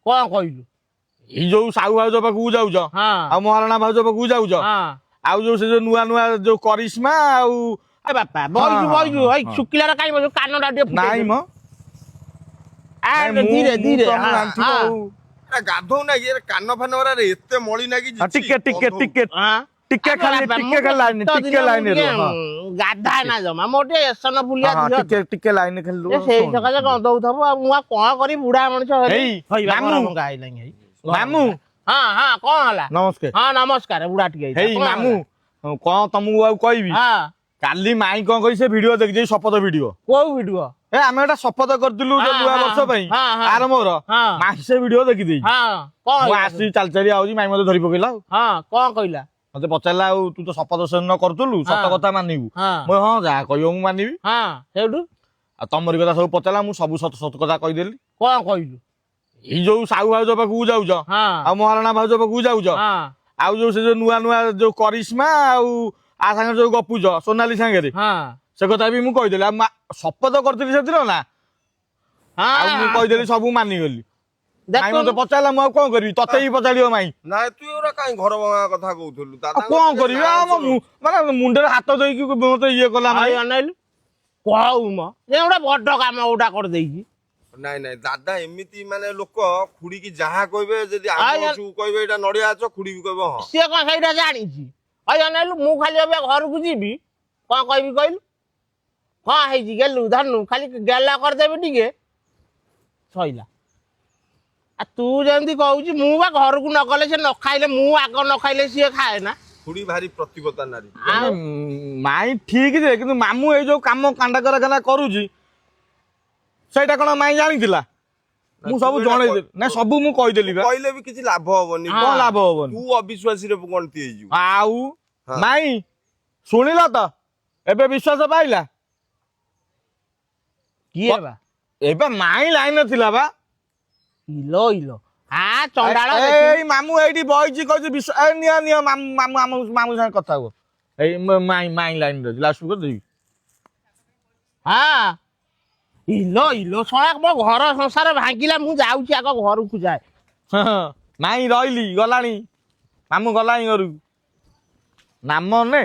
କଣ କହିଲୁ? ଏଇ ଯୋଉ ସାହୁ ଭାଉଜ ପାଖକୁ ଯାଉଛ ଆଉ ମହାରଣା ଭାଉଜ ପାଖକୁ ଯାଉଛ ଆଉ ଯୋଉ ସେ ଯୋଉ ନୂଆ ନୂଆ ଯୋଉ କରିସ୍ମା ଆଉ ବାପା ବଇଛୁ ବଇଛୁ ଏଇ ଶୁଖିଲାର କାଇଁ ବଇଛୁ? କାନଟା ଟିକେ ନାଇଁ ମ ଧୀରେ ଧୀରେ ଗାଧଉ ନା ଇଏ କାନ ଫାନ ଏତେ ମଳି ନାଗିଛି। ଟିକେ ଟିକେ ଟିକେ ଟିକେ ଖାଲି ଟିକେ ଖାଲି ଲାଇନ ଟିକେ ଲାଇନ ଗାଧା ନା ଜମା ମୋର ଟିକେ ଏସନ ଫୁଲିଆ ଟିକେ ଟିକେ ଲାଇନ ଖାଲି ସେଇ ସକାଶେ ଗନ୍ଧଉଥବ ଆଉ ମୁଁ ଆଉ କଣ କରି ବୁଢା ମଣିଷ ମାମୁଁ ହଁ ହଁ କଣ ହେଲା? ନମସ୍କାର। ହଁ ନମସ୍କାର ବୁଢା ଟିକେ ହେଇ ମାମୁଁ କଣ ତମକୁ ଆଉ କହିବି? କାଲି ମାଇଁ କଣ କରି ସେ ଭିଡିଓ ଦେଖିଛି ଶପଥ ଭିଡିଓ। କୋଉ ଭିଡିଓ? ଏ ଆମେ ଗୋଟେ ଶପଥ କରିଥିଲୁ ନୂଆ ବର୍ଷ ପାଇଁ ଆର ମୋର ମାଇଁ ସେ ଭିଡିଓ ଦେଖିଦେଇଛି। ମୁଁ ଆସିଛି ଚାଲି ଚାଲି ଆଉଛି ମାଇଁ ମତେ ଧରି ପକେଇଲା ଆଉ କଣ କହିଲା? ମତେ ପଚାରିଲା ଆଉ ତୁ ତ ଶପଥ ସେଦିନ କରୁଥିଲୁ ସତ କଥା ମାନିବୁ? ମୁଁ ହଁ ଯାହା କହିବ ମୁଁ ମାନିବି। ସେଇଠୁ ଆଉ ତମରି କଥା ସବୁ ପଚାରିଲା ମୁଁ ସବୁ ସତ ସତ କଥା କହିଦେଲି। କଣ କହିଲୁ? ଏଇ ଯୋଉ ସାହୁ ଭାଉଜ ପାଖକୁ ଯାଉଛ ଆଉ ମହାରଣା ଭାଉଜ ପାଖକୁ ଯାଉଛ ଆଉ ଯୋଉ ସେ ଯୋଉ ନୂଆ ନୂଆ ଯୋଉ କରିସ୍ମା ଆଉ ଆ ସାଙ୍ଗରେ ଯୋଉ ଗପୁଛ ସୋନାଲି ସାଙ୍ଗରେ ସେ କଥା ବି ମୁଁ କହିଦେଲି। ଆଉ ଶପଥ କରିଥିଲି ସେଦିନ ନା ଆଉ ମୁଁ କହିଦେଲି ସବୁ ମାନିଗଲି। ମାଇଁ ମତେ ପଚାରିଲା ମୁଁ ଆଉ କଣ କରିବି? ତତେ ବି ପଚାରିବ ମାଇଁ। ନାଇଁ ତୁ ଏଗୁରା କାଇଁ ଘର ଭଙ୍ଗା କଥା କହୁଥିଲୁ? କଣ କରିବି ମାନେ ମୁଣ୍ଡରେ ହାତ ଦେଇକି ମତେ ଇଏ କଲା ମାଇଁ। ଅନେଇଲୁ କହୁ ମ ଯେ ଗୋଟେ ବଡ କାମ ଗୋଟା କରିଦେଇଛି। ନାଇଁ ନାଇଁ ଦାଦା ଏମିତି ମାନେ ଲୋକ ଖୁଡିକି ଯାହା କହିବେ ଯଦି କହିବେ ଏଇଟା ନଡିଆ ଗଛ ଖୁଡି ବି କହିବ ହଁ। ସିଏ କଣ ସେଇଟା ଜାଣିଛି? ଅନେଇଲୁ ମୁଁ ଖାଲି ଏବେ ଘରକୁ ଯିବି କଣ କହିବି କହିଲୁ? କଣ ହେଇଛି ଗେଲୁ ଧନୁ ଖାଲି ଗେଲା କରିଦେବି ଟିକେ ସଇଲା। ଆଉ ତୁ ଯେମିତି କହୁଛୁ ମୁଁ ବା ଘରକୁ ନ ଗଲେ ସେ ନ ଖାଇଲେ ମୁଁ ଆଗ ନ ଖାଇଲେ ସିଏ ଖାଏ ନା। ଖୁଡି ଭାରି ପ୍ରତିବତା ନାରୀ। ମାଇଁ ଠିକ ଯେ କିନ୍ତୁ ମାମୁଁ ଏଇ ଯୋଉ କାମ କାଣ୍ଡା କାରଖାନା କରୁଛି ସେଇଟା କଣ ମାଇଁ ଜାଣିଥିଲା? ମୁଁ ସବୁ ଜଣେଇଦେଲି ନା ସବୁ ମୁଁ କହିଦେଲି ବା। କହିଲେ ବି କିଛି ଲାଭ ହବନି। କଣ ଲାଭ ହବନି? ତୁ ଅବିଶ୍ୱାସୀରେ ଗଣତି ହେଇଯିବୁ। ଆଉ ମାଇଁ ଶୁଣିଲ ତ ଏବେ ବିଶ୍ୱାସ ପାଇଲା? କିଏ ବା? ଏବେ ମାଇଁ ଲାଇନ ଥିଲା ବା। ଇଲୋ ଇଲୋ ଚଣ୍ଡାଳ ଏଇ ମାମୁଁ ଏଇଠି ବଇଛି କହୁଛି ନିଅ ନିଅ ମାମୁଁ ସାଙ୍ଗେ କଥା ହୁଅ। ଏଇ ମାଇଁ ଲାଇନରେ ଅଛି ଲାଷ୍ଟ କରିଦେବି। ଇଲୋ ଇଲୋ ଶଳା ମୋ ଘର ସଂସାର ଭାଙ୍ଗିଲା ମୁଁ ଯାଉଛି ଆଗ ଘରକୁ ଯାଏ। ମାଇଁ ରହିଲି ଗଲାଣି ମାମୁଁ ଗଲାଣି ଘରକୁ ନାମ ନେ